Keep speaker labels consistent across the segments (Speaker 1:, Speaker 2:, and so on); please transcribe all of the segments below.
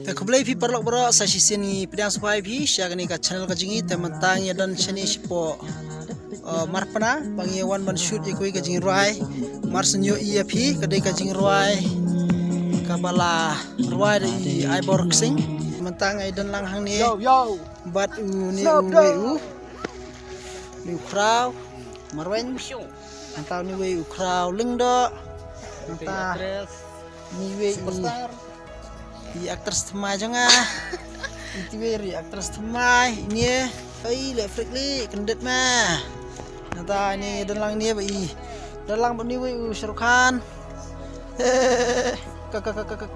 Speaker 1: Te khublai phi parlok bro sa sini pidang supai phi syagani ka channel ka jingi te mentang ya dan chani sipo marpana pangi wan ban shoot ikoi ka jing ruai mar senyo iya phi kadai ka jing ruai kabala ruai i ibor sing mentang ai dan lang hang ni bat u ni ni krau marwen mentang ni we krau leng do mentang ni we di aktris temai jangan itu we aktris temai ini ai le frikli kendet mah nata ini dalang ni bai dalang ni we Shahrukh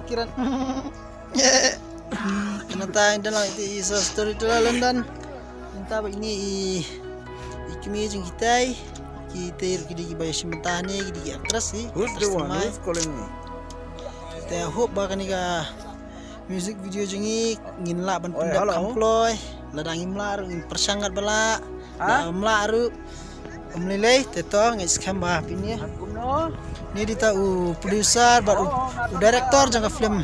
Speaker 1: kiran nata dalang itu iso story tu London nata ini ikimi jeng kita kidi bai sementah ni kidi aktris sih
Speaker 2: who's calling me
Speaker 1: te hope ba kanika music video jengi ngin la ban pendak kamploy ladang imla ru persangat bala da imla ru umlilei te to ngai scam ba pinia ni dita u producer ba u director janga film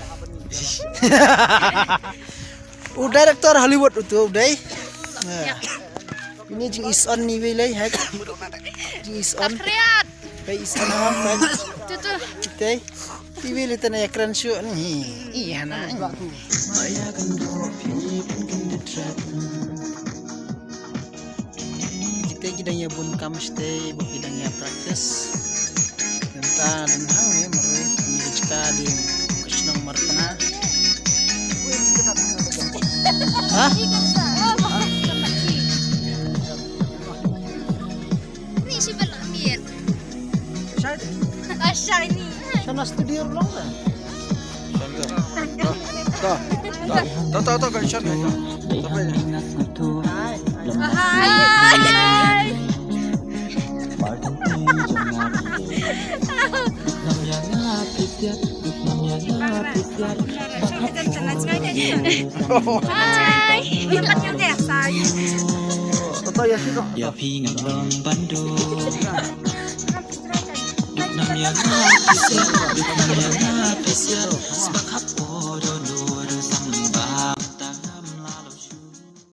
Speaker 1: u director Hollywood utu dai ini jing is on ni wilai hak jing is on kai is on ham tu kita TV lihat na ekran show ni iya na kita kidangnya bun kam stay kidangnya practice tentang dan hang ni marui ni jika di kesenang marpana hah
Speaker 3: ni si Balamir shiny
Speaker 1: sana studio long kan
Speaker 2: Tahu kan shot kan.
Speaker 3: hai hai bilangnya deh saya
Speaker 1: Toto ya sih
Speaker 4: Ya pingan bang Bandung Duk nam ya ngapis ya Sebab kapodon